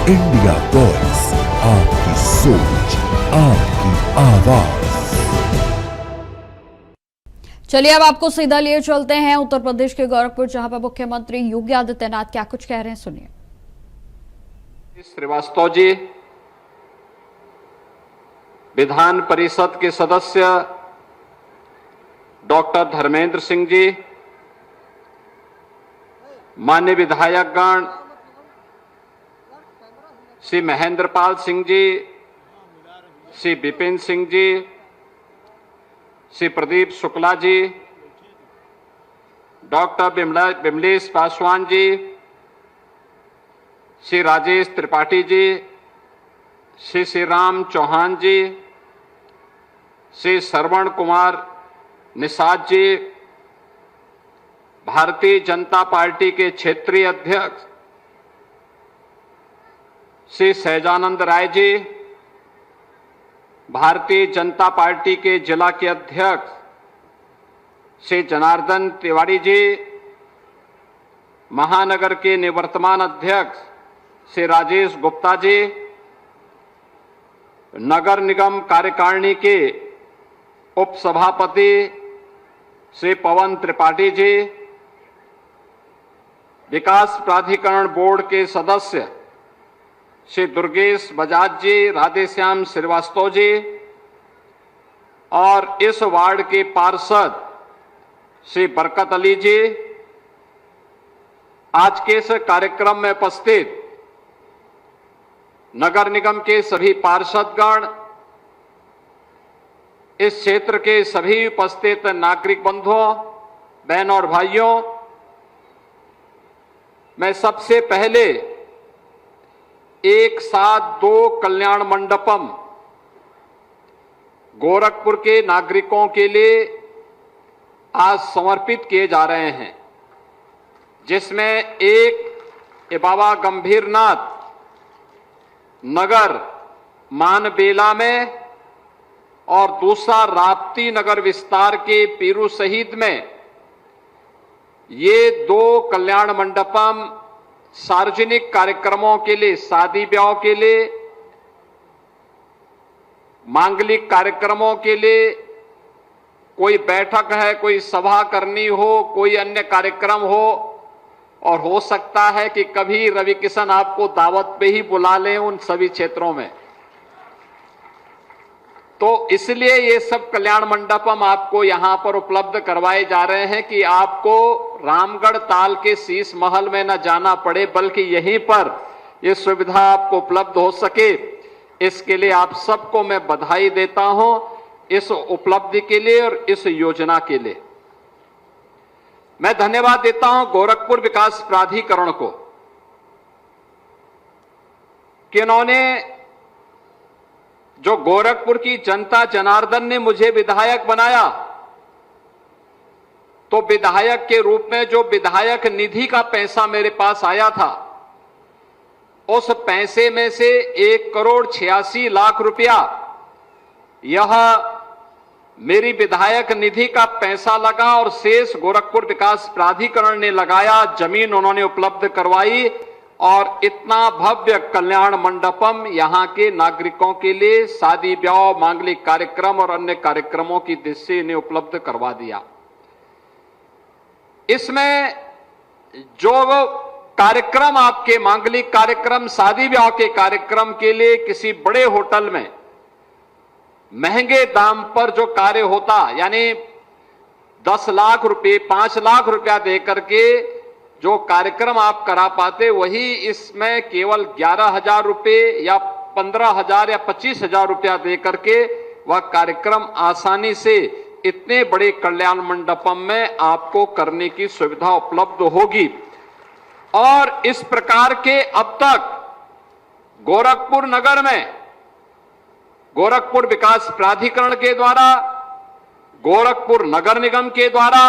India voice, आपकी सोच, आपकी आवाज। चलिए अब आपको सीधा लिए चलते हैं उत्तर प्रदेश के गोरखपुर, जहां पर मुख्यमंत्री योगी आदित्यनाथ क्या कुछ कह रहे हैं, सुनिए। श्रीवास्तव जी, विधान परिषद के सदस्य डॉक्टर धर्मेंद्र सिंह जी, मान्य विधायकगण श्री महेंद्र पाल सिंह जी, श्री विपिन सिंह जी, श्री प्रदीप शुक्ला जी, डॉक्टर विमलेश पासवान जी, श्री राजेश त्रिपाठी जी, श्री श्री राम चौहान जी, श्री श्रवण कुमार निषाद जी, भारतीय जनता पार्टी के क्षेत्रीय अध्यक्ष श्री सहजानंद राय जी, भारतीय जनता पार्टी के जिला के अध्यक्ष श्री जनार्दन तिवारी जी, महानगर के निवर्तमान अध्यक्ष श्री राजेश गुप्ता जी, नगर निगम कार्यकारिणी के उपसभापति श्री पवन त्रिपाठी जी, विकास प्राधिकरण बोर्ड के सदस्य श्री दुर्गेश बजाज जी, राधेश्याम श्रीवास्तव जी और इस वार्ड के पार्षद श्री बरकत अली जी, आज के इस कार्यक्रम में उपस्थित नगर निगम के सभी पार्षदगण, इस क्षेत्र के सभी उपस्थित नागरिक बंधुओं, बहनों और भाइयों, मैं सबसे पहले एक साथ दो कल्याण मंडपम गोरखपुर के नागरिकों के लिए आज समर्पित किए जा रहे हैं, जिसमें एक बाबा गंभीरनाथ नगर मानबेला में और दूसरा राप्ती नगर विस्तार के पीरू शहीद में, ये दो कल्याण मंडपम सार्वजनिक कार्यक्रमों के लिए, शादी ब्याह के लिए, मांगलिक कार्यक्रमों के लिए, कोई बैठक है, कोई सभा करनी हो, कोई अन्य कार्यक्रम हो, और हो सकता है कि कभी रवि किशन आपको दावत पे ही बुला लें उन सभी क्षेत्रों में, तो इसलिए ये सब कल्याण मंडपम आपको यहां पर उपलब्ध करवाए जा रहे हैं कि आपको रामगढ़ ताल के शीश महल में न जाना पड़े, बल्कि यहीं पर ये सुविधा आपको उपलब्ध हो सके। इसके लिए आप सबको मैं बधाई देता हूं, इस उपलब्धि के लिए और इस योजना के लिए मैं धन्यवाद देता हूं गोरखपुर विकास प्राधिकरण को कि उन्होंने, जो गोरखपुर की जनता जनार्दन ने मुझे विधायक बनाया, तो विधायक के रूप में जो विधायक निधि का पैसा मेरे पास आया था, उस पैसे में से 1,86,00,000 रुपया यह मेरी विधायक निधि का पैसा लगा और शेष गोरखपुर विकास प्राधिकरण ने लगाया, जमीन उन्होंने उपलब्ध करवाई और इतना भव्य कल्याण मंडपम यहां के नागरिकों के लिए शादी ब्याह, मांगलिक कार्यक्रम और अन्य कार्यक्रमों की दृष्टि ने उपलब्ध करवा दिया। इसमें जो कार्यक्रम आपके मांगलिक कार्यक्रम, शादी ब्याह के कार्यक्रम के लिए किसी बड़े होटल में महंगे दाम पर जो कार्य होता, यानी 10 लाख रुपए, 5 लाख रुपया देकर के जो कार्यक्रम आप करा पाते, वही इसमें केवल 11,000 रुपए या 15,000 या 25,000 रुपया देकर के वह कार्यक्रम आसानी से इतने बड़े कल्याण मंडपम में आपको करने की सुविधा उपलब्ध होगी। और इस प्रकार के अब तक गोरखपुर नगर में गोरखपुर विकास प्राधिकरण के द्वारा, गोरखपुर नगर निगम के द्वारा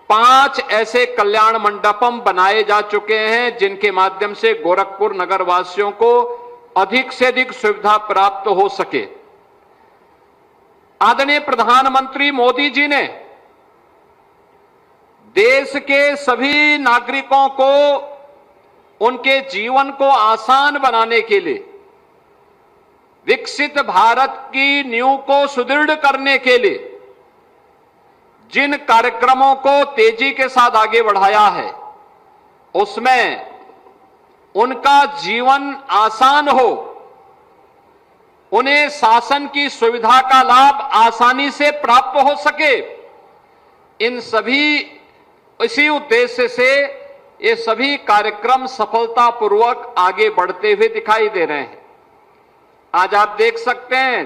5 ऐसे कल्याण मंडपम बनाए जा चुके हैं, जिनके माध्यम से गोरखपुर नगर वासियों को अधिक से अधिक सुविधा प्राप्त हो सके। आदरणीय प्रधानमंत्री मोदी जी ने देश के सभी नागरिकों को उनके जीवन को आसान बनाने के लिए, विकसित भारत की नींव को सुदृढ़ करने के लिए जिन कार्यक्रमों को तेजी के साथ आगे बढ़ाया है, उसमें उनका जीवन आसान हो, उन्हें शासन की सुविधा का लाभ आसानी से प्राप्त हो सके, इन सभी इसी उद्देश्य से ये सभी कार्यक्रम सफलतापूर्वक आगे बढ़ते हुए दिखाई दे रहे हैं। आज आप देख सकते हैं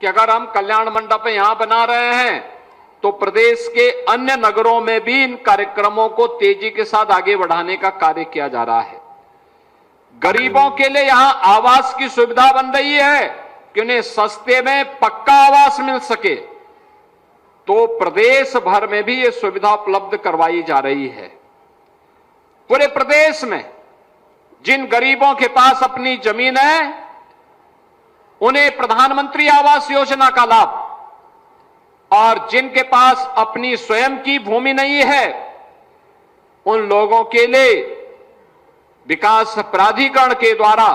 कि अगर हम कल्याण मंडप यहां बना रहे हैं तो प्रदेश के अन्य नगरों में भी इन कार्यक्रमों को तेजी के साथ आगे बढ़ाने का कार्य किया जा रहा है। गरीबों के लिए यहां आवास की सुविधा बन रही है कि उन्हें सस्ते में पक्का आवास मिल सके, तो प्रदेश भर में भी यह सुविधा उपलब्ध करवाई जा रही है। पूरे प्रदेश में जिन गरीबों के पास अपनी जमीन है, उन्हें प्रधानमंत्री आवास योजना का लाभ, और जिनके पास अपनी स्वयं की भूमि नहीं है, उन लोगों के लिए विकास प्राधिकरण के द्वारा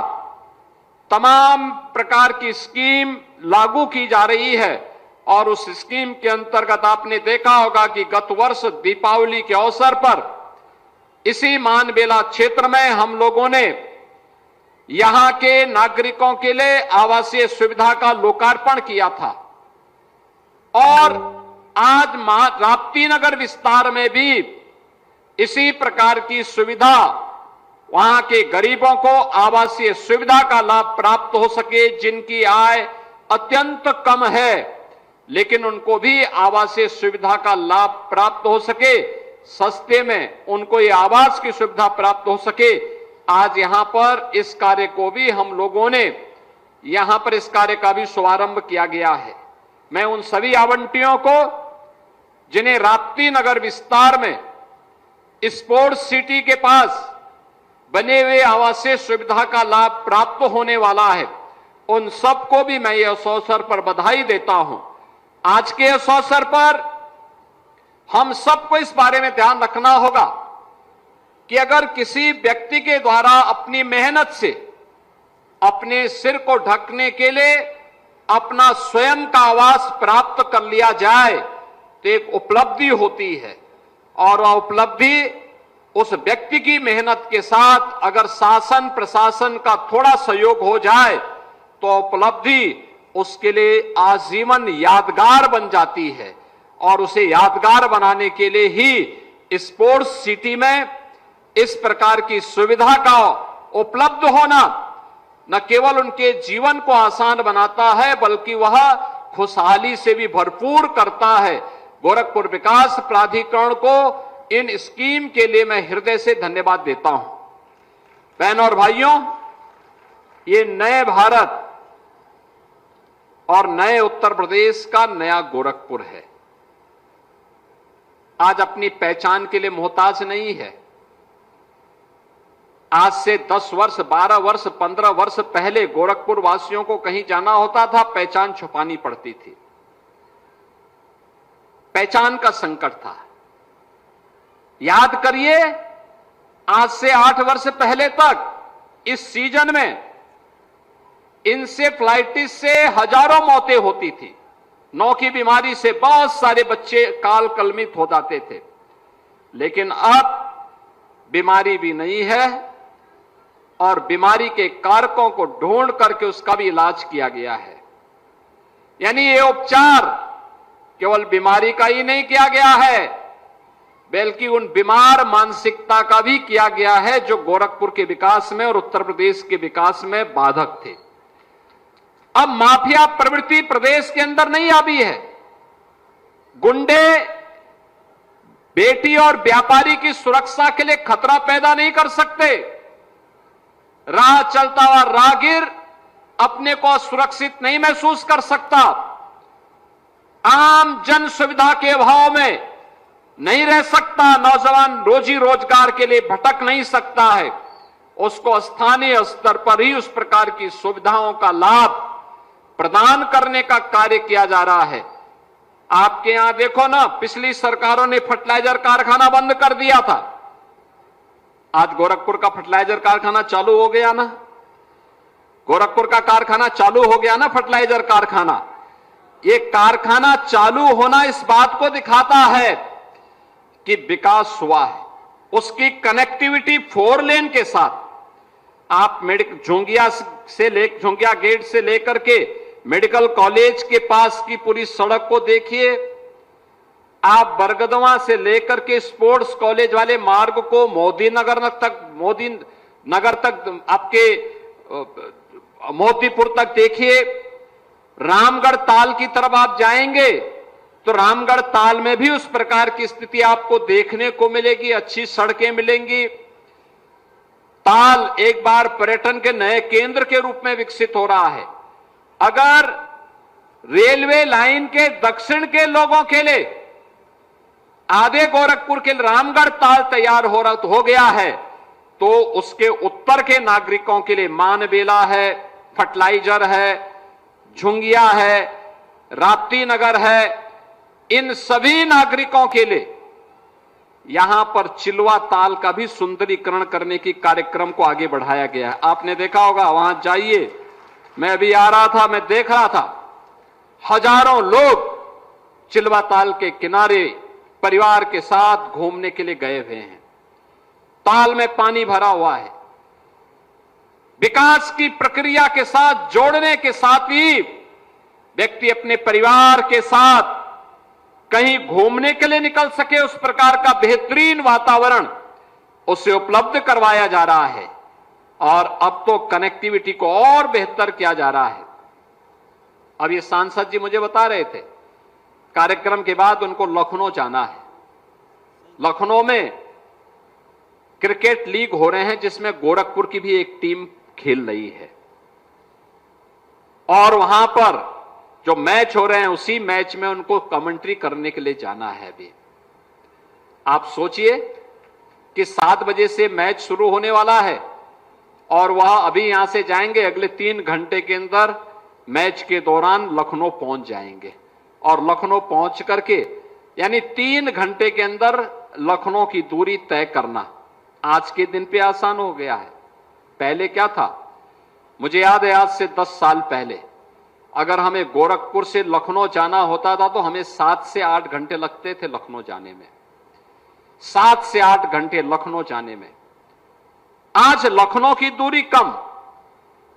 तमाम प्रकार की स्कीम लागू की जा रही है। और उस स्कीम के अंतर्गत आपने देखा होगा कि गत वर्ष दीपावली के अवसर पर इसी मानबेला क्षेत्र में हम लोगों ने यहां के नागरिकों के लिए आवासीय सुविधा का लोकार्पण किया था। और आज राप्ती नगर विस्तार में भी इसी प्रकार की सुविधा वहां के गरीबों को आवासीय सुविधा का लाभ प्राप्त हो सके, जिनकी आय अत्यंत कम है, लेकिन उनको भी आवासीय सुविधा का लाभ प्राप्त हो सके, सस्ते में उनको ये आवास की सुविधा प्राप्त हो सके। आज यहां पर इस कार्य को भी हम लोगों ने यहां पर इस कार्य का भी शुभारंभ किया गया है। मैं उन सभी आवंटियों को जिन्हें राप्ती नगर विस्तार में स्पोर्ट्स सिटी के पास बने हुए आवासीय सुविधा का लाभ प्राप्त होने वाला है, उन सबको भी मैं इस अवसर पर बधाई देता हूं। आज के इस अवसर पर हम सबको इस बारे में ध्यान रखना होगा कि अगर किसी व्यक्ति के द्वारा अपनी मेहनत से अपने सिर को ढकने के लिए अपना स्वयं का आवास प्राप्त कर लिया जाए तो एक उपलब्धि होती है, और वह उपलब्धि उस व्यक्ति की मेहनत के साथ अगर शासन प्रशासन का थोड़ा सहयोग हो जाए तो उपलब्धि उसके लिए आजीवन यादगार बन जाती है। और उसे यादगार बनाने के लिए ही स्पोर्ट्स सिटी में इस प्रकार की सुविधा का उपलब्ध होना न केवल उनके जीवन को आसान बनाता है, बल्कि वह खुशहाली से भी भरपूर करता है। गोरखपुर विकास प्राधिकरण को इन स्कीम के लिए मैं हृदय से धन्यवाद देता हूं। बहनों और भाइयों, ये नए भारत और नए उत्तर प्रदेश का नया गोरखपुर है। आज अपनी पहचान के लिए मोहताज नहीं है। आज से 10 वर्ष, 12 वर्ष, 15 वर्ष पहले गोरखपुर वासियों को कहीं जाना होता था, पहचान छुपानी पड़ती थी, पहचान का संकट था। याद करिए, आज से 8 वर्ष पहले तक इस सीजन में इंसेफ्लाइटिस से हजारों मौतें होती थी। नौ की बीमारी से बहुत सारे बच्चे काल कलमित हो जाते थे, लेकिन अब बीमारी भी नहीं है और बीमारी के कारकों को ढूंढ करके उसका भी इलाज किया गया है। यानी ये उपचार केवल बीमारी का ही नहीं किया गया है, बल्कि उन बीमार मानसिकता का भी किया गया है जो गोरखपुर के विकास में और उत्तर प्रदेश के विकास में बाधक थे। अब माफिया प्रवृत्ति प्रदेश के अंदर नहीं आई है। गुंडे बेटी और व्यापारी की सुरक्षा के लिए खतरा पैदा नहीं कर सकते। राह चलता हुआ राहगीर अपने को सुरक्षित नहीं महसूस कर सकता। आम जन सुविधा के अभाव में नहीं रह सकता। नौजवान रोजी रोजगार के लिए भटक नहीं सकता है। उसको स्थानीय स्तर पर ही उस प्रकार की सुविधाओं का लाभ प्रदान करने का कार्य किया जा रहा है। आपके यहां देखो ना, पिछली सरकारों ने फर्टिलाइजर कारखाना बंद कर दिया था। आज गोरखपुर का फर्टिलाइजर कारखाना चालू हो गया ना, गोरखपुर का कारखाना चालू हो गया ना, फर्टिलाइजर कारखाना। ये कारखाना चालू होना इस बात को दिखाता है कि विकास हुआ है। उसकी कनेक्टिविटी 4 लेन के साथ, आप झुंगिया गेट से लेकर के मेडिकल कॉलेज के पास की पूरी सड़क को देखिए, आप बरगदवा से लेकर के स्पोर्ट्स कॉलेज वाले मार्ग को मोदी नगर तक आपके मोतीपुर तक देखिए। रामगढ़ ताल की तरफ आप जाएंगे तो रामगढ़ ताल में भी उस प्रकार की स्थिति आपको देखने को मिलेगी, अच्छी सड़कें मिलेंगी। ताल एक बार पर्यटन के नए केंद्र के रूप में विकसित हो रहा है। अगर रेलवे लाइन के दक्षिण के लोगों के लिए आधे गोरखपुर के रामगढ़ ताल तैयार हो गया है, तो उसके उत्तर के नागरिकों के लिए मानबेला है, फर्टिलाइजर है, झुंगिया है, राप्ती नगर है, इन सभी नागरिकों के लिए यहां पर चिलवा ताल का भी सुंदरीकरण करने की कार्यक्रम को आगे बढ़ाया गया है। आपने देखा होगा, वहां जाइए, मैं अभी आ रहा था, मैं देख रहा था, हजारों लोग चिलवा ताल के किनारे परिवार के साथ घूमने के लिए गए हुए हैं। ताल में पानी भरा हुआ है। विकास की प्रक्रिया के साथ जोड़ने के साथ ही व्यक्ति अपने परिवार के साथ कहीं घूमने के लिए निकल सके, उस प्रकार का बेहतरीन वातावरण उसे उपलब्ध करवाया जा रहा है। और अब तो कनेक्टिविटी को और बेहतर किया जा रहा है। अब ये सांसद जी मुझे बता रहे थे, कार्यक्रम के बाद उनको लखनऊ जाना है। लखनऊ में क्रिकेट लीग हो रहे हैं, जिसमें गोरखपुर की भी एक टीम खेल रही है, और वहां पर जो मैच हो रहे हैं उसी मैच में उनको कमेंट्री करने के लिए जाना है। अभी आप सोचिए कि 7 बजे से मैच शुरू होने वाला है और वह अभी यहां से जाएंगे, अगले 3 घंटे के अंदर मैच के दौरान लखनऊ पहुंच जाएंगे, और लखनऊ पहुंच करके यानी 3 घंटे के अंदर लखनऊ की दूरी तय करना आज के दिन पे आसान हो गया है। पहले क्या था, मुझे याद है, आज से 10 साल पहले अगर हमें गोरखपुर से लखनऊ जाना होता था तो हमें 7 से 8 घंटे लगते थे लखनऊ जाने में, 7 से 8 घंटे लखनऊ जाने में। आज लखनऊ की दूरी कम,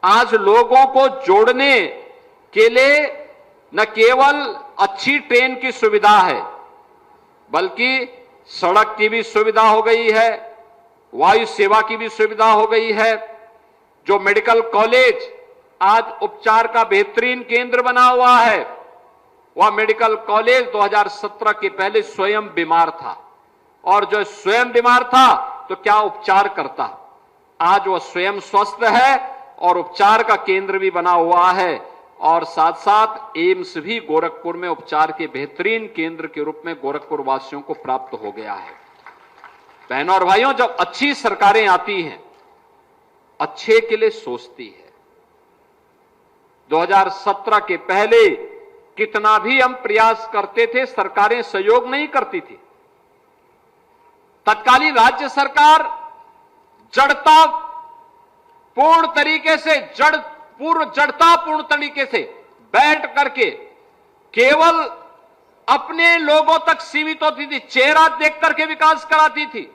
आज लोगों को जोड़ने के लिए न केवल अच्छी ट्रेन की सुविधा है, बल्कि सड़क की भी सुविधा हो गई है, वायु सेवा की भी सुविधा हो गई है। जो मेडिकल कॉलेज आज उपचार का बेहतरीन केंद्र बना हुआ है, वह मेडिकल कॉलेज 2017 के पहले स्वयं बीमार था, और जो स्वयं बीमार था तो क्या उपचार करता। आज वह स्वयं स्वस्थ है और उपचार का केंद्र भी बना हुआ है, और साथ साथ एम्स भी गोरखपुर में उपचार के बेहतरीन केंद्र के रूप में गोरखपुर वासियों को प्राप्त हो गया है। बहनों और भाइयों, जब अच्छी सरकारें आती हैं, अच्छे के लिए सोचती है। 2017 के पहले कितना भी हम प्रयास करते थे, सरकारें सहयोग नहीं करती थी। तत्कालीन राज्य सरकार जड़ता पूर्ण तरीके से जड़तापूर्ण तरीके से बैठ करके केवल अपने लोगों तक सीमित होती थी, चेहरा देख करके विकास कराती थी,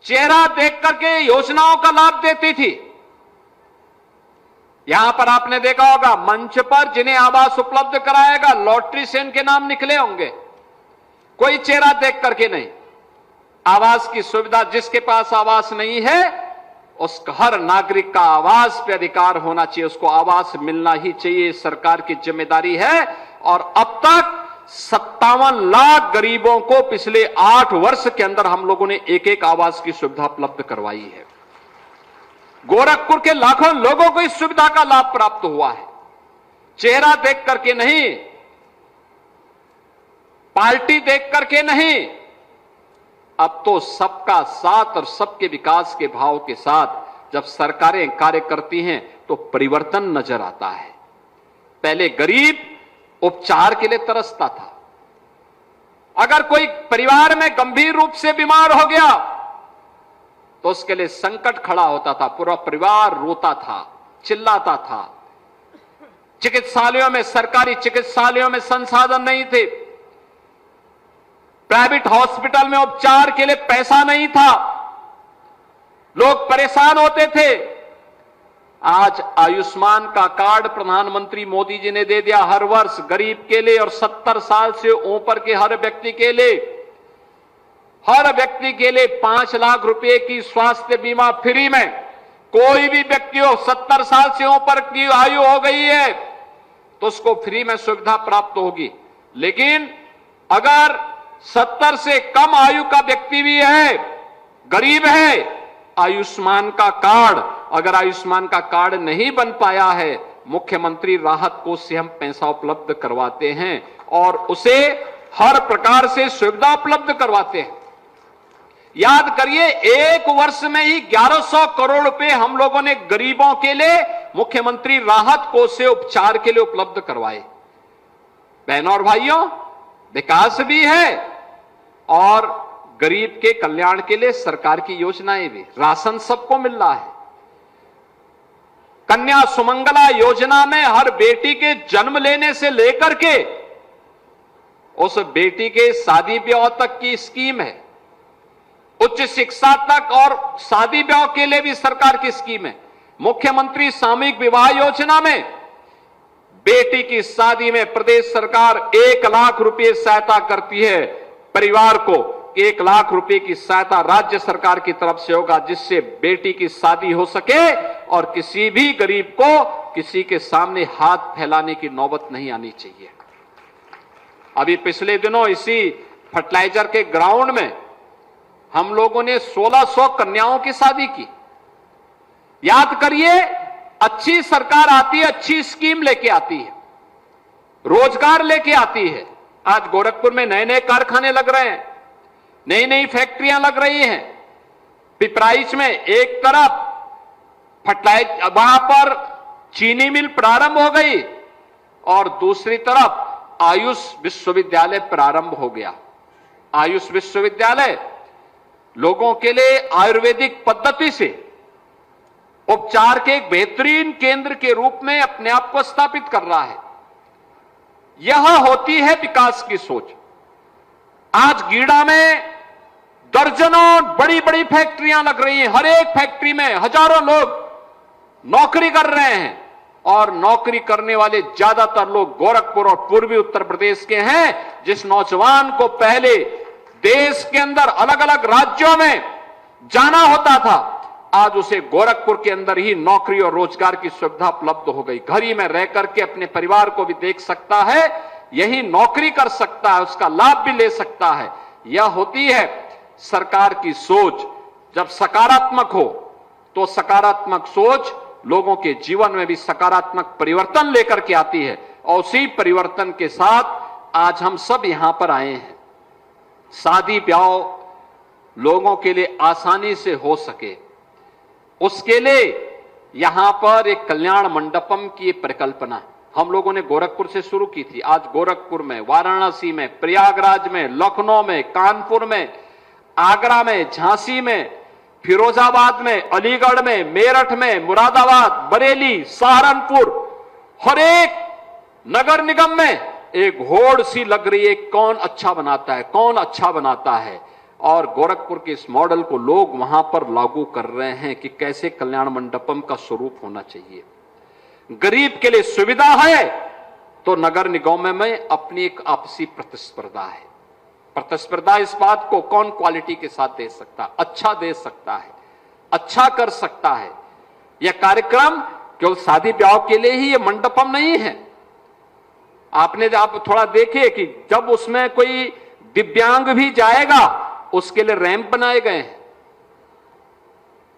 चेहरा देख करके योजनाओं का लाभ देती थी। यहां पर आपने देखा होगा, मंच पर जिन्हें आवास उपलब्ध कराएगा, लॉटरी से उनके नाम निकले होंगे, कोई चेहरा देख करके नहीं। आवास की सुविधा, जिसके पास आवास नहीं है उस हर नागरिक का आवास पे अधिकार होना चाहिए, उसको आवास मिलना ही चाहिए, सरकार की जिम्मेदारी है। और अब तक 57 लाख गरीबों को पिछले 8 वर्ष के अंदर हम लोगों ने एक आवास की सुविधा उपलब्ध करवाई है। गोरखपुर के लाखों लोगों को इस सुविधा का लाभ प्राप्त हुआ है, चेहरा देख करके नहीं, पार्टी देख करके नहीं। अब तो सबका साथ और सबके विकास के भाव के साथ जब सरकारें कार्य करती हैं तो परिवर्तन नजर आता है। पहले गरीब उपचार के लिए तरसता था। अगर कोई परिवार में गंभीर रूप से बीमार हो गया तो उसके लिए संकट खड़ा होता था, पूरा परिवार रोता था, चिल्लाता था। चिकित्सालयों में, सरकारी चिकित्सालयों में संसाधन नहीं थे, प्राइवेट हॉस्पिटल में उपचार के लिए पैसा नहीं था, लोग परेशान होते थे। आज आयुष्मान का कार्ड प्रधानमंत्री मोदी जी ने दे दिया हर वर्ष गरीब के लिए, और 70 साल से ऊपर के हर व्यक्ति के लिए 5 लाख रुपए की स्वास्थ्य बीमा फ्री में। कोई भी व्यक्ति हो, 70 साल से ऊपर की आयु हो गई है तो उसको फ्री में सुविधा प्राप्त होगी। लेकिन अगर 70 से कम आयु का व्यक्ति भी है, गरीब है, आयुष्मान का कार्ड, अगर आयुष्मान का कार्ड नहीं बन पाया है, मुख्यमंत्री राहत कोष से हम पैसा उपलब्ध करवाते हैं और उसे हर प्रकार से सुविधा उपलब्ध करवाते हैं। याद करिए, एक वर्ष में ही 1100 करोड़ रुपए हम लोगों ने गरीबों के लिए मुख्यमंत्री राहत कोष से उपचार के लिए उपलब्ध करवाए। बहनों और भाइयों, विकास भी है और गरीब के कल्याण के लिए सरकार की योजनाएं भी। राशन सबको मिल रहा है। कन्या सुमंगला योजना में हर बेटी के जन्म लेने से लेकर के उस बेटी के शादी ब्याह तक की स्कीम है। उच्च शिक्षा तक और शादी ब्याह के लिए भी सरकार की स्कीम है। मुख्यमंत्री सामूहिक विवाह योजना में बेटी की शादी में प्रदेश सरकार 1 लाख रुपए सहायता करती है। परिवार को 1 लाख रुपए की सहायता राज्य सरकार की तरफ से होगा, जिससे बेटी की शादी हो सके और किसी भी गरीब को किसी के सामने हाथ फैलाने की नौबत नहीं आनी चाहिए। अभी पिछले दिनों इसी फर्टिलाइजर के ग्राउंड में हम लोगों ने 1600 कन्याओं की शादी की। याद करिए, अच्छी सरकार आती है, अच्छी स्कीम लेके आती है, रोजगार लेके आती है। आज गोरखपुर में नए नए कारखाने लग रहे हैं, नई नई फैक्ट्रियां लग रही हैं। पिपराइच में एक तरफ फर्टिलाइजर, वहां पर चीनी मिल प्रारंभ हो गई और दूसरी तरफ आयुष विश्वविद्यालय प्रारंभ हो गया। आयुष विश्वविद्यालय लोगों के लिए आयुर्वेदिक पद्धति से उपचार के एक बेहतरीन केंद्र के रूप में अपने आप को स्थापित कर रहा है। यह होती है विकास की सोच। आज गीड़ा में दर्जनों बड़ी बड़ी फैक्ट्रियां लग रही हैं। हर एक फैक्ट्री में हजारों लोग नौकरी कर रहे हैं और नौकरी करने वाले ज्यादातर लोग गोरखपुर और पूर्वी उत्तर प्रदेश के हैं। जिस नौजवान को पहले देश के अंदर अलग अलग राज्यों में जाना होता था, आज उसे गोरखपुर के अंदर ही नौकरी और रोजगार की सुविधा उपलब्ध हो गई। घर ही में रह करके अपने परिवार को भी देख सकता है, यही नौकरी कर सकता है, उसका लाभ भी ले सकता है। यह होती है सरकार की सोच। जब सकारात्मक हो तो सकारात्मक सोच लोगों के जीवन में भी सकारात्मक परिवर्तन लेकर के आती है और उसी परिवर्तन के साथ आज हम सब यहां पर आए हैं। शादी ब्याह लोगों के लिए आसानी से हो सके, उसके लिए यहां पर एक कल्याण मंडपम की परिकल्पना हम लोगों ने गोरखपुर से शुरू की थी। आज गोरखपुर में, वाराणसी में, प्रयागराज में, लखनऊ में, कानपुर में, आगरा में, झांसी में, फिरोजाबाद में, अलीगढ़ में, मेरठ में, मुरादाबाद, बरेली, सहारनपुर, हर एक नगर निगम में एक होड़ सी लग रही है, कौन अच्छा बनाता है, कौन अच्छा बनाता है। और गोरखपुर के इस मॉडल को लोग वहां पर लागू कर रहे हैं कि कैसे कल्याण मंडपम का स्वरूप होना चाहिए। गरीब के लिए सुविधा है तो नगर निगम में अपनी एक आपसी प्रतिस्पर्धा है। प्रतिस्पर्धा इस बात को कौन क्वालिटी के साथ दे सकता है, अच्छा दे सकता है, अच्छा कर सकता है। यह कार्यक्रम केवल शादी ब्याह के लिए ही, यह मंडपम नहीं है। आप थोड़ा देखिए कि जब उसमें कोई दिव्यांग भी जाएगा उसके लिए रैंप बनाए गए हैं।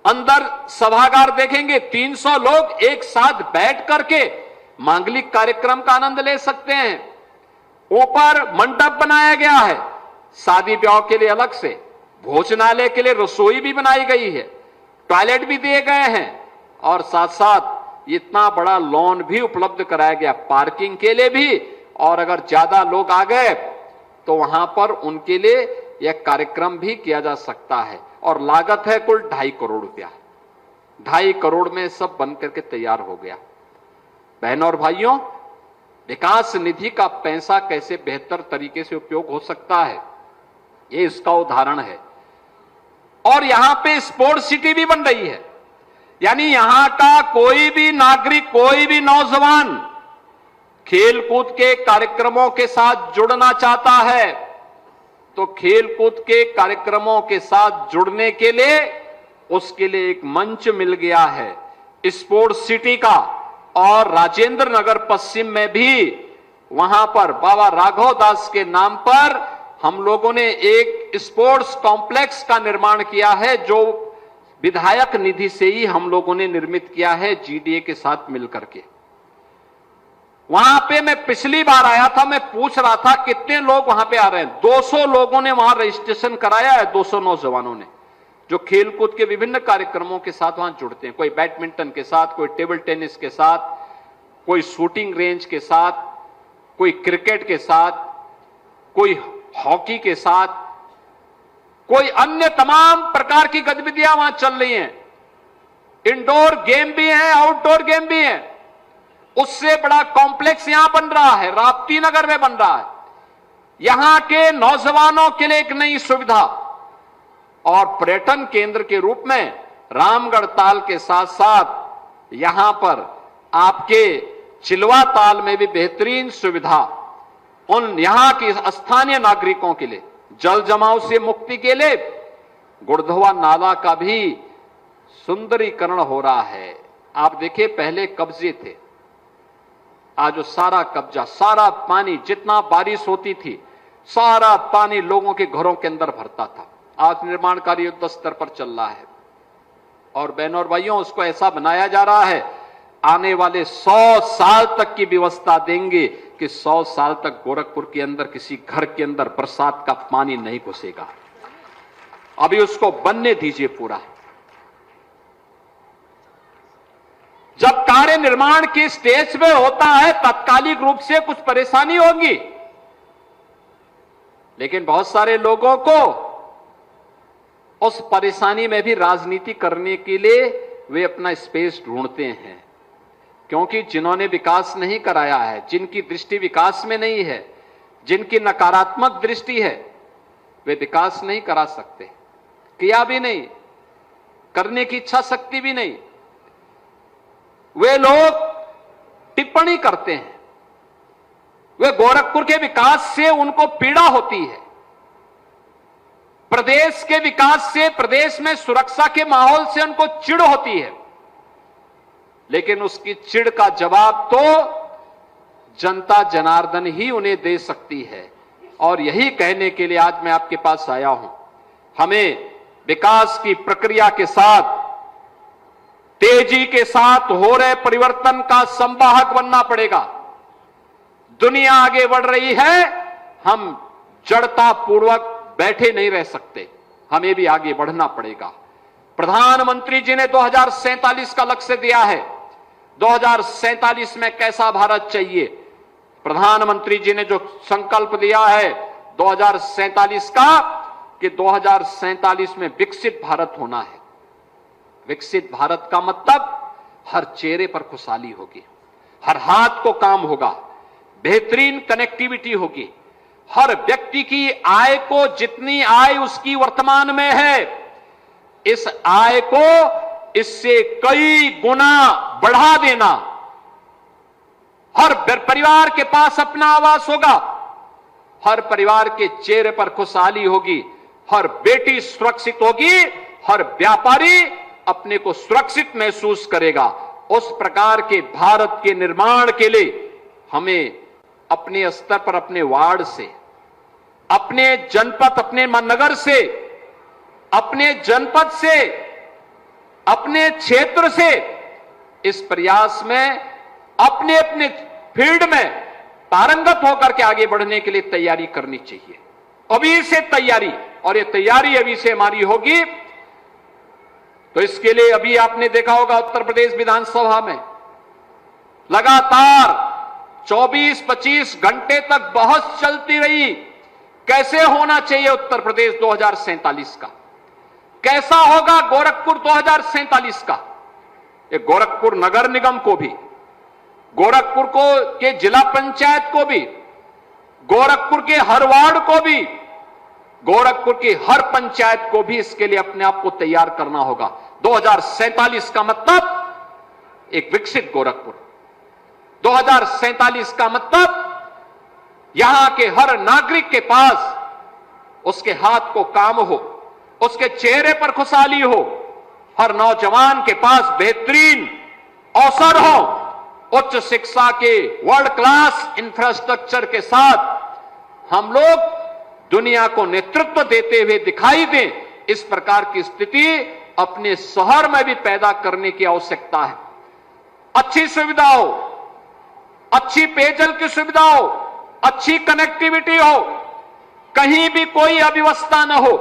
अंदर सभागार देखेंगे, 300 लोग एक साथ बैठ करके मांगलिक कार्यक्रम का आनंद ले सकते हैं। ऊपर मंडप बनाया गया है, शादी ब्याह के लिए अलग से, भोजनालय के लिए रसोई भी बनाई गई है, टॉयलेट भी दिए गए हैं और साथ साथ इतना बड़ा लॉन भी उपलब्ध कराया गया पार्किंग के लिए भी। और अगर ज्यादा लोग आ गए तो वहां पर उनके लिए यह कार्यक्रम भी किया जा सकता है। और लागत है कुल 2.5 करोड़ रुपया। 2.5 करोड़ में सब बन करके तैयार हो गया। बहनों और भाइयों, विकास निधि का पैसा कैसे बेहतर तरीके से उपयोग हो सकता है, ये इसका उदाहरण है। और यहां पे स्पोर्ट्स सिटी भी बन रही है, यानी यहां का कोई भी नागरिक, कोई भी नौजवान खेलकूद के कार्यक्रमों के साथ जुड़ना चाहता है तो खेलकूद के कार्यक्रमों के साथ जुड़ने के लिए उसके लिए एक मंच मिल गया है स्पोर्ट्स सिटी का। और राजेंद्र नगर पश्चिम में भी वहां पर बाबा राघव दास के नाम पर हम लोगों ने एक स्पोर्ट्स कॉम्प्लेक्स का निर्माण किया है, जो विधायक निधि से ही हम लोगों ने निर्मित किया है जीडीए के साथ मिलकर के। वहां पे मैं पिछली बार आया था, मैं पूछ रहा था कितने लोग वहां पे आ रहे हैं। 200 लोगों ने वहां रजिस्ट्रेशन कराया है, 200 नौजवानों ने, जो खेलकूद के विभिन्न कार्यक्रमों के साथ वहां जुड़ते हैं। कोई बैडमिंटन के साथ, कोई टेबल टेनिस के साथ, कोई शूटिंग रेंज के साथ, कोई क्रिकेट के साथ, कोई हॉकी के साथ, कोई अन्य तमाम प्रकार की गतिविधियां वहां चल रही हैं। इंडोर गेम भी हैं, आउटडोर गेम भी हैं। उससे बड़ा कॉम्प्लेक्स यहां बन रहा है, राप्ती नगर में बन रहा है। यहां के नौजवानों के लिए एक नई सुविधा और पर्यटन केंद्र के रूप में रामगढ़ ताल के साथ साथ यहां पर आपके चिलवा ताल में भी बेहतरीन सुविधा उन यहां के स्थानीय नागरिकों के लिए जल जमाव से मुक्ति के लिए गुड़धवा नाला का भी सुंदरीकरण हो रहा है। आप देखिए, पहले कब्जे थे, आज वो सारा कब्जा, सारा पानी, जितना बारिश होती थी सारा पानी लोगों के घरों के अंदर भरता था। आज निर्माण कार्य युद्ध स्तर पर चल रहा है और बहनों और भाइयों, उसको ऐसा बनाया जा रहा है आने वाले 100 साल तक की व्यवस्था देंगे कि 100 साल तक गोरखपुर के अंदर किसी घर के अंदर बरसात का पानी नहीं घुसेगा। अभी उसको बनने दीजिए पूरा। जब कार्य निर्माण की स्टेज पे होता है तात्कालिक रूप से कुछ परेशानी होगी, लेकिन बहुत सारे लोगों को उस परेशानी में भी राजनीति करने के लिए वे अपना स्पेस ढूंढते हैं, क्योंकि जिन्होंने विकास नहीं कराया है, जिनकी दृष्टि विकास में नहीं है, जिनकी नकारात्मक दृष्टि है, वे विकास नहीं करा सकते, किया भी नहीं, करने की इच्छा शक्ति भी नहीं। वे लोग टिप्पणी करते हैं, वे गोरखपुर के विकास से उनको पीड़ा होती है, प्रदेश के विकास से, प्रदेश में सुरक्षा के माहौल से उनको चिढ़ होती है, लेकिन उसकी चिढ़ का जवाब तो जनता जनार्दन ही उन्हें दे सकती है। और यही कहने के लिए आज मैं आपके पास आया हूं। हमें विकास की प्रक्रिया के साथ, तेजी के साथ हो रहे परिवर्तन का संवाहक बनना पड़ेगा। दुनिया आगे बढ़ रही है, हम जड़ता पूर्वक बैठे नहीं रह सकते, हमें भी आगे बढ़ना पड़ेगा। प्रधानमंत्री जी ने 2047 का लक्ष्य दिया है। 2047 में कैसा भारत चाहिए? प्रधानमंत्री जी ने जो संकल्प लिया है 2047 का, कि 2047 में विकसित भारत होना है। विकसित भारत का मतलब हर चेहरे पर खुशहाली होगी, हर हाथ को काम होगा, बेहतरीन कनेक्टिविटी होगी, हर व्यक्ति की आय को, जितनी आय उसकी वर्तमान में है, इस आय को इससे कई गुना बढ़ा देना। हर परिवार के पास अपना आवास होगा, हर परिवार के चेहरे पर खुशहाली होगी, हर बेटी सुरक्षित होगी, हर व्यापारी अपने को सुरक्षित महसूस करेगा। उस प्रकार के भारत के निर्माण के लिए हमें अपने स्तर पर, अपने वार्ड से, अपने जनपद, अपने नगर से, अपने जनपद से, अपने क्षेत्र से इस प्रयास में अपने अपने फील्ड में पारंगत होकर के आगे बढ़ने के लिए तैयारी करनी चाहिए। अभी से तैयारी, और ये तैयारी अभी से हमारी होगी। तो इसके लिए अभी आपने देखा होगा उत्तर प्रदेश विधानसभा में लगातार 24-25 घंटे तक बहस चलती रही, कैसे होना चाहिए उत्तर प्रदेश 2047 का। कैसा होगा गोरखपुर 2047 का? ये गोरखपुर नगर निगम को भी, गोरखपुर को के जिला पंचायत को भी, गोरखपुर के हर वार्ड को भी, गोरखपुर की हर पंचायत को भी इसके लिए अपने आप को तैयार करना होगा। 2047 का मतलब एक विकसित गोरखपुर। 2047 का मतलब यहां के हर नागरिक के पास उसके हाथ को काम हो, उसके चेहरे पर खुशहाली हो, हर नौजवान के पास बेहतरीन अवसर हो, उच्च शिक्षा के वर्ल्ड क्लास इंफ्रास्ट्रक्चर के साथ हम लोग दुनिया को नेतृत्व देते हुए दिखाई दें। इस प्रकार की स्थिति अपने शहर में भी पैदा करने की आवश्यकता है। अच्छी सुविधा हो, अच्छी पेयजल की सुविधा हो, अच्छी कनेक्टिविटी हो, कहीं भी कोई अव्यवस्था न हो।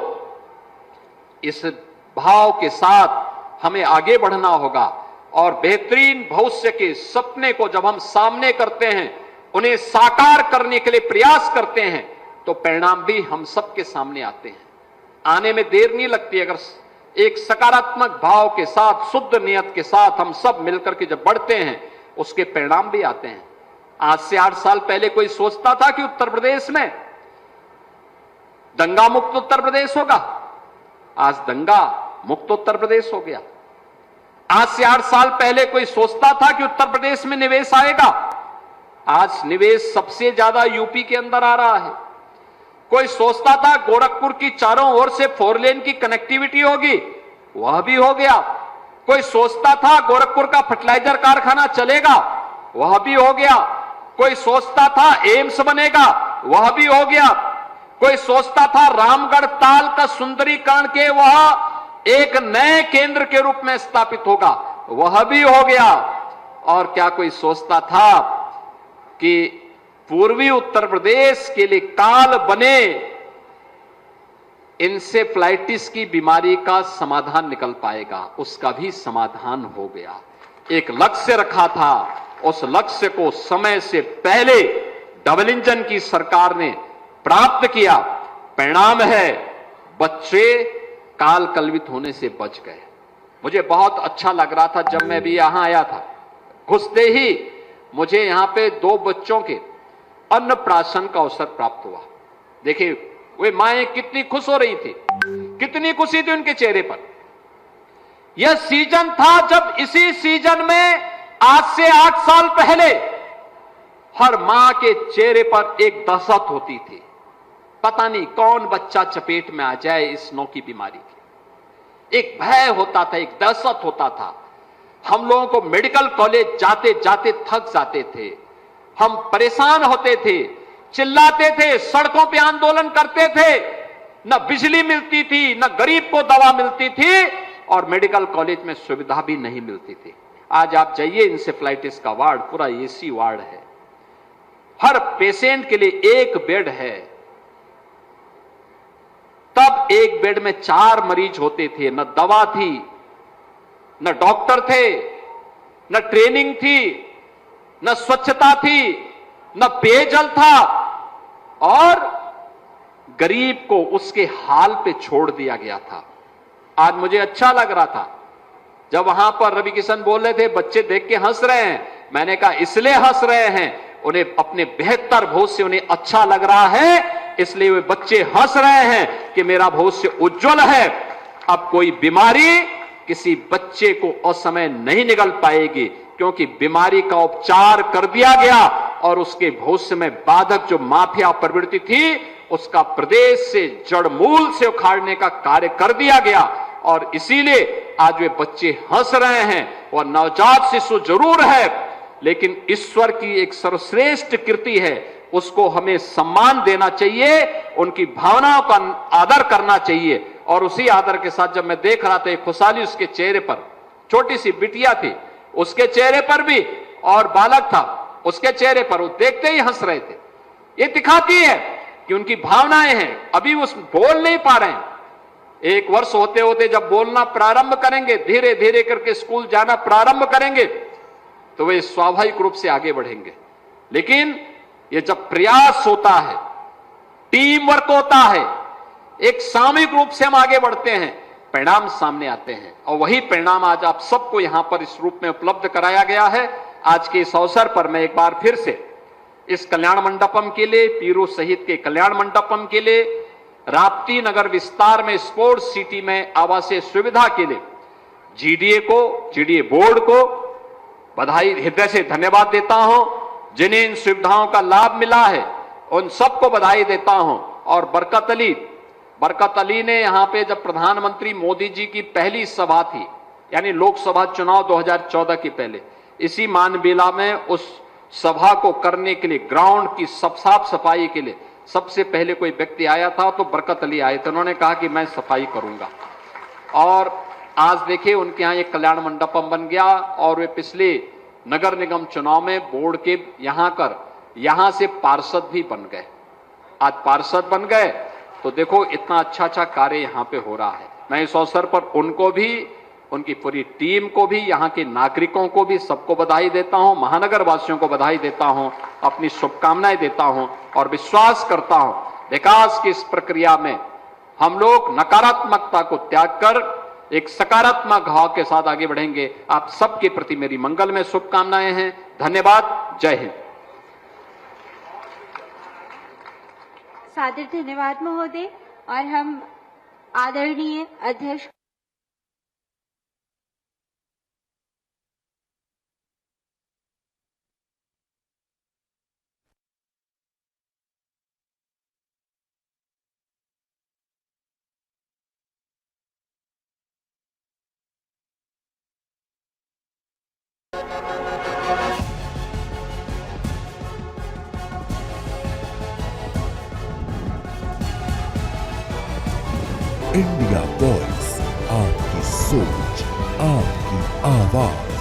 इस भाव के साथ हमें आगे बढ़ना होगा और बेहतरीन भविष्य के सपने को जब हम सामने करते हैं, उन्हें साकार करने के लिए प्रयास करते हैं, तो परिणाम भी हम सबके सामने आते हैं। आने में देर नहीं लगती। अगर एक सकारात्मक भाव के साथ, शुद्ध नियत के साथ हम सब मिलकर के जब बढ़ते हैं, उसके परिणाम भी आते हैं। आज से 8 साल पहले कोई सोचता था कि उत्तर प्रदेश में दंगा मुक्त उत्तर प्रदेश होगा? आज दंगा मुक्त उत्तर प्रदेश हो गया। आज से 8 साल पहले कोई सोचता था कि उत्तर प्रदेश में निवेश आएगा? आज निवेश सबसे ज्यादा यूपी के अंदर आ रहा है। कोई सोचता था गोरखपुर की चारों ओर से 4 लेन की कनेक्टिविटी होगी? वह भी हो गया। कोई सोचता था गोरखपुर का फर्टिलाइजर कारखाना चलेगा? वह भी हो गया। कोई सोचता था एम्स बनेगा? वह भी हो गया। कोई सोचता था रामगढ़ ताल का सुंदरीकरण के वह एक नए केंद्र के रूप में स्थापित होगा? वह भी हो गया। और क्या कोई सोचता था कि पूर्वी उत्तर प्रदेश के लिए काल बने इंसेफ्लाइटिस की बीमारी का समाधान निकल पाएगा? उसका भी समाधान हो गया। एक लक्ष्य रखा था, उस लक्ष्य को समय से पहले डबल इंजन की सरकार ने प्राप्त किया। परिणाम है बच्चे काल कलवित होने से बच गए। मुझे बहुत अच्छा लग रहा था जब मैं भी यहां आया था। घुसते ही मुझे यहां पे 2 बच्चों के अन्नप्राशन का अवसर प्राप्त हुआ। देखिए वे माएं कितनी खुश हो रही थी, कितनी खुशी थी उनके चेहरे पर। यह सीजन था जब इसी सीजन में आज से 8 साल पहले हर मां के चेहरे पर एक दहशत होती थी, पता नहीं कौन बच्चा चपेट में आ जाए इस नौ की बीमारी की। एक भय होता था, एक दहशत होता था। हम लोगों को मेडिकल कॉलेज जाते जाते थक जाते थे, हम परेशान होते थे, चिल्लाते थे, सड़कों पे आंदोलन करते थे। न बिजली मिलती थी, न गरीब को दवा मिलती थी और मेडिकल कॉलेज में सुविधा भी नहीं मिलती थी। आज आप जाइए इंसेफ्लाइटिस का वार्ड पूरा एसी वार्ड है। हर पेशेंट के लिए 1 बेड है। तब 1 बेड में 4 मरीज होते थे। न दवा थी, न डॉक्टर थे, न ट्रेनिंग थी, न स्वच्छता थी, न पेयजल था और गरीब को उसके हाल पे छोड़ दिया गया था। आज मुझे अच्छा लग रहा था जब वहां पर रवि किशन बोल रहे थे बच्चे देख के हंस रहे हैं। मैंने कहा इसलिए हंस रहे हैं, उन्हें अपने बेहतर भविष्य उन्हें अच्छा लग रहा है, इसलिए वे बच्चे हंस रहे हैं कि मेरा भविष्य उज्जवल है। अब कोई बीमारी किसी बच्चे को असमय नहीं निकल पाएगी, क्योंकि बीमारी का उपचार कर दिया गया और उसके भविष्य में बाधक जो माफिया प्रवृत्ति थी उसका प्रदेश से जड़ मूल से उखाड़ने का कार्य कर दिया गया। और इसीलिए आज वे बच्चे हंस रहे हैं। वह नवजात शिशु जरूर है, लेकिन ईश्वर की एक सर्वश्रेष्ठ कृति है, उसको हमें सम्मान देना चाहिए, उनकी भावनाओं का आदर करना चाहिए। और उसी आदर के साथ जब मैं देख रहा था एक खुशहाली उसके चेहरे पर, छोटी सी बिटिया थी उसके चेहरे पर भी और बालक था उसके चेहरे पर, वो देखते ही हंस रहे थे। ये दिखाती है कि उनकी भावनाएं हैं। अभी वो बोल नहीं पा रहे हैं। 1 वर्ष होते होते जब बोलना प्रारंभ करेंगे, धीरे धीरे करके स्कूल जाना प्रारंभ करेंगे, तो वे स्वाभाविक रूप से आगे बढ़ेंगे। लेकिन ये जब प्रयास होता है, टीम वर्क होता है, एक सामूहिक रूप से हम आगे बढ़ते हैं, परिणाम सामने आते हैं और वही परिणाम आज आप सबको यहां पर इस रूप में उपलब्ध कराया गया है। आज के इस अवसर पर मैं एक बार फिर से इस कल्याण मंडपम के लिए, पीरू सहित के कल्याण मंडपम के लिए, राप्ती नगर विस्तार में स्पोर्ट्स सिटी में आवासीय सुविधा के लिए जीडीए बोर्ड को बधाई, हृदय से धन्यवाद देता हूं। जिन्हें इन सुविधाओं का लाभ मिला है उन सबको बधाई देता हूं। और बरकत अली ने यहां पे जब प्रधानमंत्री मोदी जी की पहली सभा थी, यानी लोकसभा चुनाव 2014 के पहले, इसी मानबेला में उस सभा को करने के लिए, ग्राउंड की साफ सफाई के लिए सबसे पहले कोई व्यक्ति आया था तो बरकत अली आए थे। उन्होंने कहा कि मैं सफाई करूंगा और आज देखिए उनके यहां एक कल्याण मंडपम बन गया और वे पिछले नगर निगम चुनाव में बोर्ड के यहां से पार्षद भी बन गए। आज पार्षद बन गए तो देखो इतना अच्छा कार्य यहां पे हो रहा है। मैं इस अवसर पर उनको भी, उनकी पूरी टीम को भी, यहां के नागरिकों को भी, सबको बधाई देता हूं, महानगर वासियों को बधाई देता हूं, अपनी शुभकामनाएं देता हूं और विश्वास करता हूं विकास की इस प्रक्रिया में हम लोग नकारात्मकता को त्याग कर एक सकारात्मक भाव के साथ आगे बढ़ेंगे। आप सबके प्रति मेरी मंगलमय शुभकामनाएं हैं। धन्यवाद। जय हिंद। सादर धन्यवाद महोदय। और हम आदरणीय अध्यक्ष इंडिया वॉइस, आपकी सोच, आपकी आवाज।